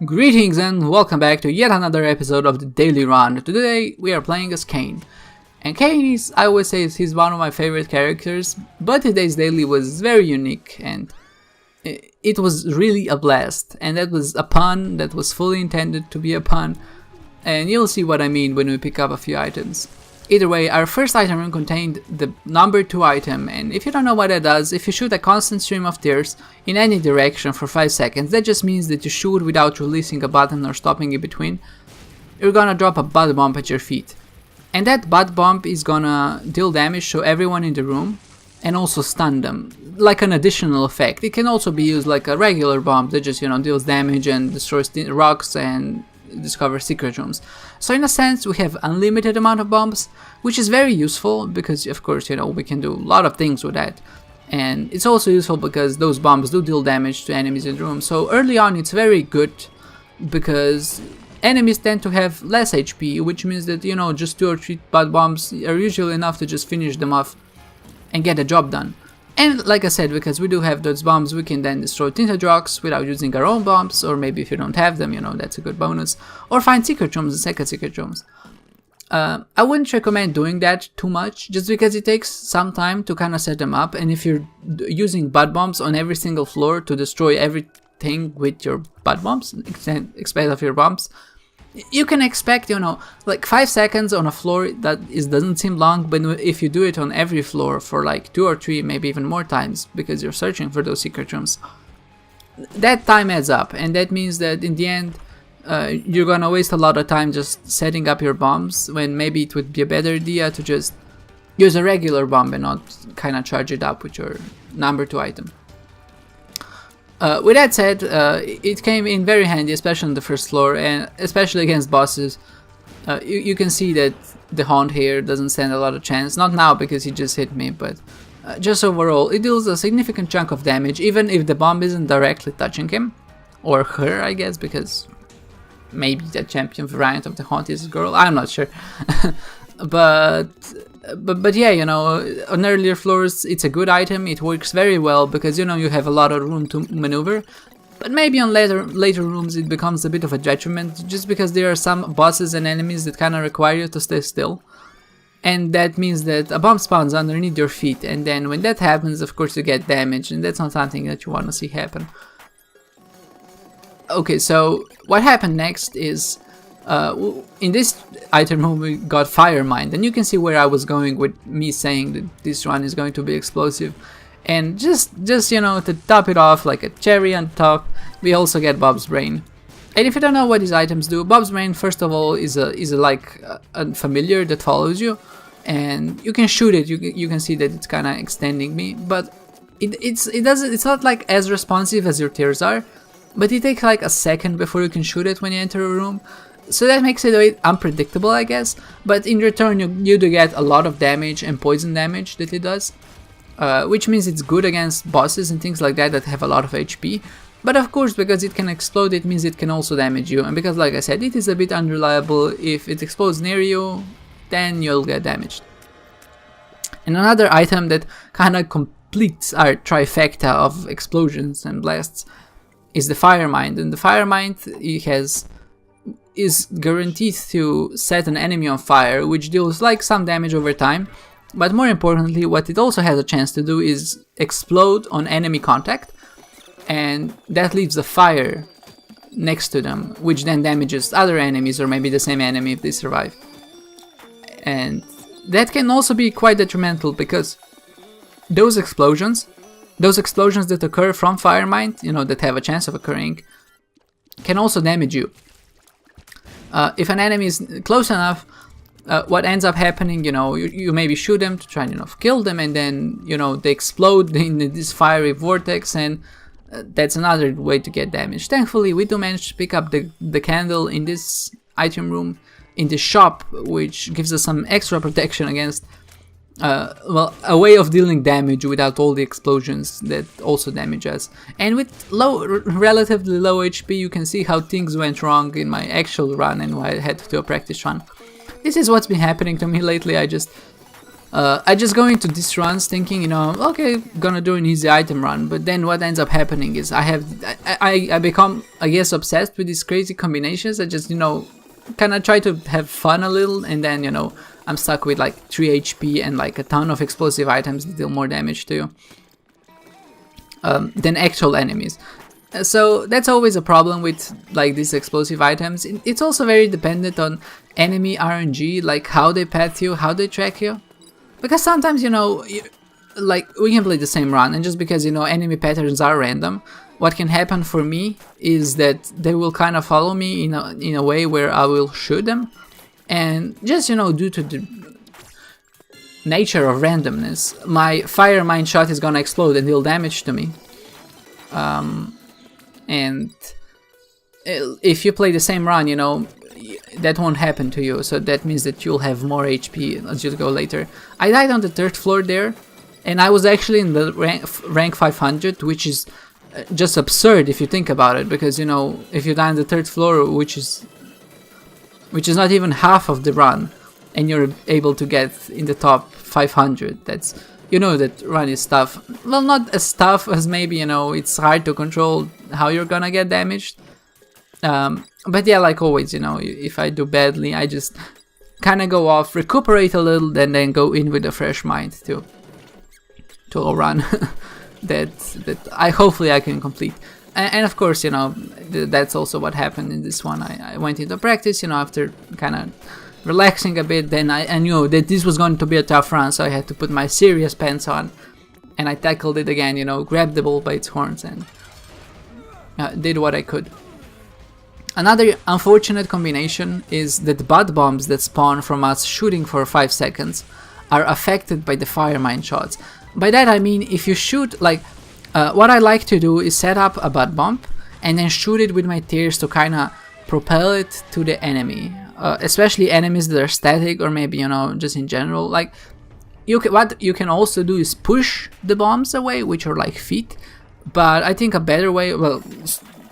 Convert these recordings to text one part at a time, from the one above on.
Greetings and welcome back to yet another episode of the Daily Run. Today we are playing as Kane. And Kane is, I always say, he's one of my favorite characters, but today's daily was very unique and it was really a blast. And that was a pun that was fully intended to be a pun. And you'll see what I mean when we pick up a few items. Either way, our first item room contained the number 2 item, and if you don't know what that does, if you shoot a constant stream of tears in any direction for 5 seconds, that just means that you shoot without releasing a button or stopping in between, you're gonna drop a butt bomb at your feet. And that butt bomb is gonna deal damage to everyone in the room, and also stun them, like an additional effect. It can also be used like a regular bomb that just, deals damage and destroys rocks and discover secret rooms. So in a sense we have unlimited amount of bombs, which is very useful because of course we can do a lot of things with that, and it's also useful because those bombs do deal damage to enemies in the room. So early on it's very good because enemies tend to have less HP, which means that just 2 or 3 butt bombs are usually enough to just finish them off and get the job done. And like I said, because we do have those bombs, we can then destroy tinted rocks without using our own bombs, or maybe if you don't have them, that's a good bonus. Or find secret rooms and second secret rooms. I wouldn't recommend doing that too much, just because it takes some time to kind of set them up, and if you're using butt bombs on every single floor to destroy everything with your butt bombs, expect of your bombs, you can expect, like 5 seconds on a floor, doesn't seem long, but if you do it on every floor for like 2 or 3, maybe even more times, because you're searching for those secret rooms, that time adds up, and that means that in the end, you're gonna waste a lot of time just setting up your bombs, when maybe it would be a better idea to just use a regular bomb and not kind of charge it up with your number 2 item. With that said, it came in very handy, especially on the first floor, and especially against bosses. You can see that the Haunt here doesn't stand a lot of chance, not now because he just hit me, but just overall, it deals a significant chunk of damage, even if the bomb isn't directly touching him, or her, I guess, because maybe the champion variant of the Haunt is a girl, I'm not sure. But yeah, on earlier floors it's a good item, it works very well because you have a lot of room to maneuver, but maybe on later rooms it becomes a bit of a detriment, just because there are some bosses and enemies that kind of require you to stay still, and that means that a bomb spawns underneath your feet, and then when that happens, of course, you get damage, and that's not something that you want to see happen. Okay, so what happened next is, in this item room we got Fire Mind, and you can see where I was going with me saying that this run is going to be explosive. And just to top it off like a cherry on top, we also get Bob's Brain. And if you don't know what these items do, Bob's Brain first of all is a familiar that follows you, and you can shoot it. You can see that it's kind of extending me, but it's not like as responsive as your tears are, but it takes like a second before you can shoot it when you enter a room. So that makes it a bit unpredictable, I guess, but in return you do get a lot of damage and poison damage that it does, which means it's good against bosses and things like that have a lot of HP, but of course because it can explode it means it can also damage you, and because like I said, it is a bit unreliable. If it explodes near you, then you'll get damaged. And another item that kind of completes our trifecta of explosions and blasts is the Fire Mind, and the Fire Mind is guaranteed to set an enemy on fire, which deals like some damage over time, but more importantly what it also has a chance to do is explode on enemy contact, and that leaves a fire next to them, which then damages other enemies, or maybe the same enemy if they survive. And that can also be quite detrimental, because those explosions that occur from Fire Mind, that have a chance of occurring, can also damage you. If an enemy is close enough, what ends up happening, you maybe shoot them to try and kill them, and then they explode in this fiery vortex, and that's another way to get damage. Thankfully we do manage to pick up the candle in this item room, in the shop, which gives us some extra protection against a way of dealing damage without all the explosions that also damage us. And with relatively low HP, you can see how things went wrong in my actual run and why I had to do a practice run. This is what's been happening to me lately. I just I just go into these runs thinking, you know, okay, gonna do an easy item run, but then what ends up happening is I become, I guess, obsessed with these crazy combinations. I just, you know, kind of try to have fun a little, and then, you know, I'm stuck with like 3 HP and like a ton of explosive items that deal more damage to you than actual enemies. So that's always a problem with like these explosive items. It's also very dependent on enemy RNG, like how they path you, how they track you. Because sometimes, you know, like we can play the same run, and just because, you know, enemy patterns are random, what can happen for me is that they will kind of follow me in a way where I will shoot them, and just, you know, due to the nature of randomness, my fire mine shot is gonna explode and deal damage to me. And if you play the same run, you know, that won't happen to you, so that means that you'll have more HP as you go later. I died on the 3rd floor there, and I was actually in the rank 500, which is just absurd if you think about it, because, you know, if you die on the 3rd floor, which is not even half of the run, and you're able to get in the top 500, that's, you know, that run is tough. Well, not as tough as maybe, you know, it's hard to control how you're gonna get damaged. But yeah, like always, you know, if I do badly, I just kind of go off, recuperate a little, and then go in with a fresh mind to a run that hopefully I can complete. And of course, you know, that's also what happened in this one. I went into practice, you know, after kind of relaxing a bit. Then I knew that this was going to be a tough run, so I had to put my serious pants on, and I tackled it again, you know, grabbed the bull by its horns and did what I could. Another unfortunate combination is that bud bombs that spawn from us shooting for 5 seconds are affected by the fire mine shots. By that I mean, if you shoot, like, what I like to do is set up a bud bomb and then shoot it with my tears to kind of propel it to the enemy, especially enemies that are static, or maybe, you know, just in general. Like, what you can also do is push the bombs away, which are like feet, but I think a better way, well,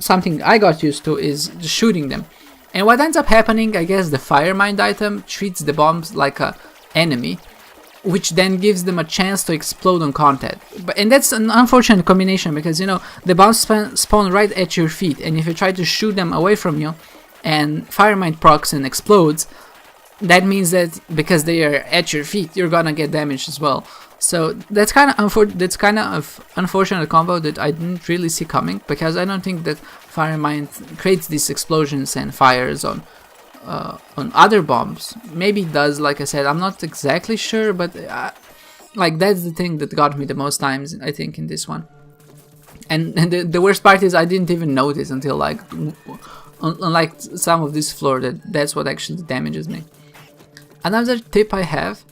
something I got used to, is just shooting them. And what ends up happening, I guess, the fire mine item treats the bombs like a enemy, which then gives them a chance to explode on contact. And that's an unfortunate combination, because, you know, the bombs spawn right at your feet, and if you try to shoot them away from you and fire mine procs and explodes, that means that because they are at your feet, you're gonna get damaged as well. So that's kind of unfortunate combo that I didn't really see coming, because I don't think that fire mine creates these explosions and fires on other bombs. Maybe it does, like I said, I'm not exactly sure, but like, that's the thing that got me the most times, I think, in this one. And the worst part is I didn't even notice until, like, unlike some of this floor, that's what actually damages me. Another tip I have,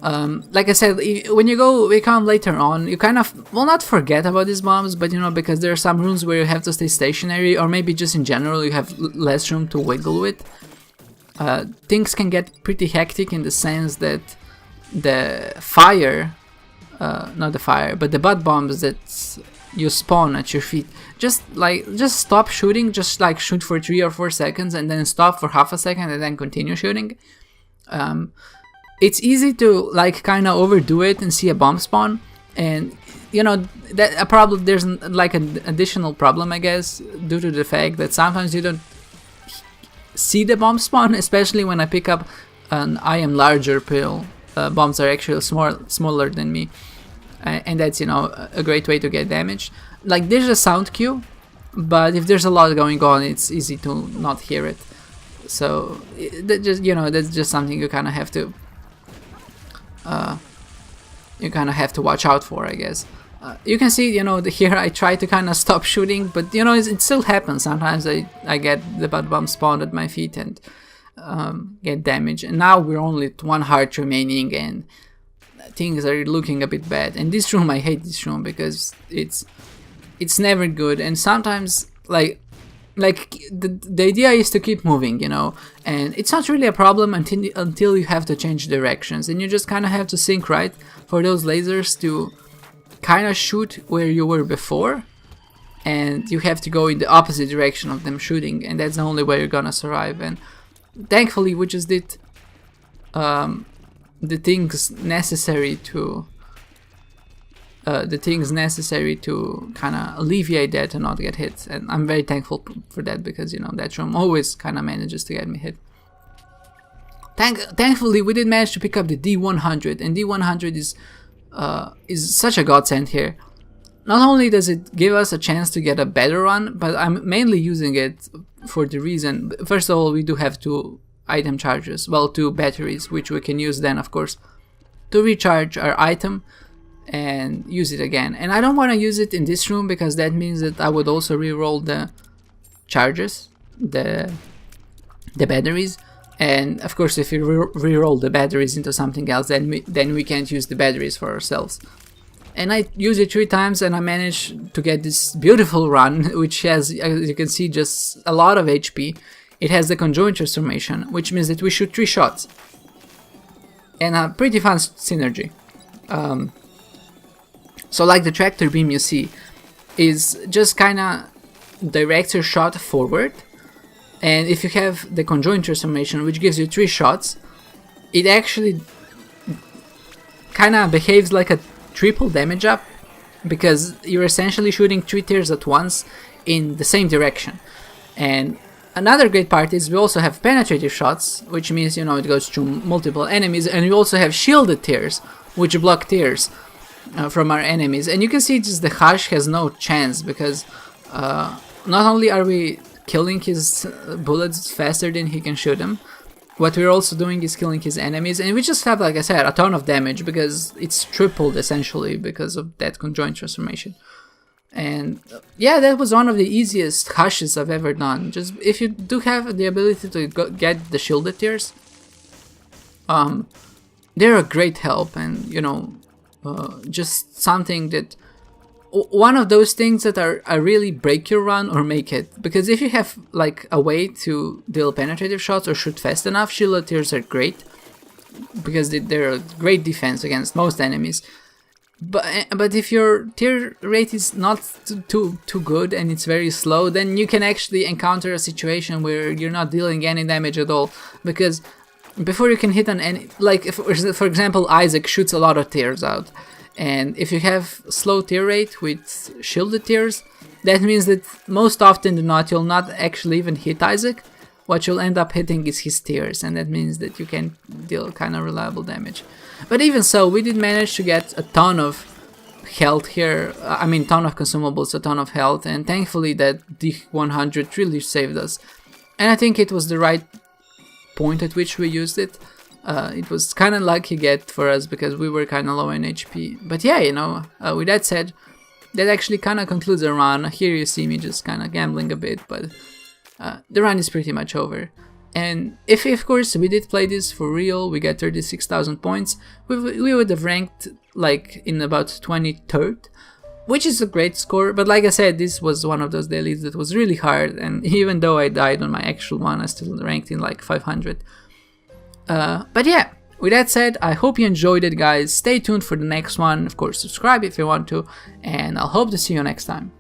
like I said, when we come later on, you kind of will not forget about these bombs, but, you know, because there are some rooms where you have to stay stationary, or maybe just in general you have less room to wiggle with. Things can get pretty hectic in the sense that the the bud bombs that you spawn at your feet, just stop shooting, just like shoot for 3 or 4 seconds and then stop for half a second and then continue shooting. It's easy to, like, kind of overdo it and see a bomb spawn, and, you know, that there's like an additional problem, I guess, due to the fact that sometimes you don't see the bomb spawn, especially when I pick up an I am larger pill. Bombs are actually smaller than me, and that's, you know, a great way to get damaged. Like, there's a sound cue, but if there's a lot going on, it's easy to not hear it. So that's just something you kind of have to watch out for, I guess. You can see, you know, here I try to kind of stop shooting, but, you know, it still happens. Sometimes I get the bud bomb spawned at my feet and get damaged. And now we're only at 1 heart remaining, and things are looking a bit bad. And this room, I hate this room because it's never good. And sometimes, like the idea is to keep moving, you know, and it's not really a problem until you have to change directions, and you just kind of have to sync right for those lasers to kind of shoot where you were before, and you have to go in the opposite direction of them shooting, and that's the only way you're gonna survive. And thankfully we just did the things necessary to kind of alleviate that and not get hit. And I'm very thankful for that, because you know that room always kind of manages to get me hit. Thankfully, we did manage to pick up the D100, and D100 is such a godsend here. Not only does it give us a chance to get a better run, but I'm mainly using it for the reason, first of all, we do have 2 item charges, well, 2 batteries, which we can use then, of course, to recharge our item and use it again. And I don't want to use it in this room, because that means that I would also re-roll the charges, the batteries. And of course, if you re-roll the batteries into something else, then we can't use the batteries for ourselves. And I use it 3 times, and I managed to get this beautiful run, which has, as you can see, just a lot of HP. It has the conjoint transformation, which means that we shoot 3 shots. And a pretty fun synergy. So like the tractor beam you see is just kind of directs your shot forward. And if you have the conjoint transformation, which gives you 3 shots, it actually kind of behaves like a triple damage up, because you're essentially shooting 3 tiers at once in the same direction. And another great part is we also have penetrative shots, which means, you know, it goes through multiple enemies, and we also have shielded tiers, which block tiers from our enemies. And you can see just the Hush has no chance, because not only are we killing his bullets faster than he can shoot them, what we're also doing is killing his enemies, and we just have, like I said, a ton of damage, because it's tripled essentially because of that conjoint transformation. And yeah, that was one of the easiest Hushes I've ever done. Just if you do have the ability to get the shielded tiers, they're a great help, and you know, just something that, one of those things that are really break your run or make it. Because if you have like a way to deal penetrative shots or shoot fast enough, shielded tiers are great, because they're a great defense against most enemies. But if your tier rate is not too good and it's very slow, then you can actually encounter a situation where you're not dealing any damage at all, because before you can hit an enemy, like if, for example, Isaac shoots a lot of tiers out. And if you have slow tier rate with shielded tiers, that means that most often than not, you'll not actually even hit Isaac. What you'll end up hitting is his tiers, and that means that you can deal kind of reliable damage. But even so, we did manage to get a ton of health here, I mean ton of consumables, a ton of health, and thankfully that D100 really saved us. And I think it was the right point at which we used it. It was kind of lucky get for us, because we were kind of low in HP. But yeah, you know, with that said, that actually kind of concludes the run. Here you see me just kind of gambling a bit, but the run is pretty much over. And if of course we did play this for real, we got 36,000 points, we would have ranked like in about 23rd, which is a great score. But like I said, this was one of those dailies that was really hard, and even though I died on my actual one, I still ranked in like 500. But yeah, with that said, I hope you enjoyed it, guys. Stay tuned for the next one. Of course, subscribe if you want to, and I'll hope to see you next time.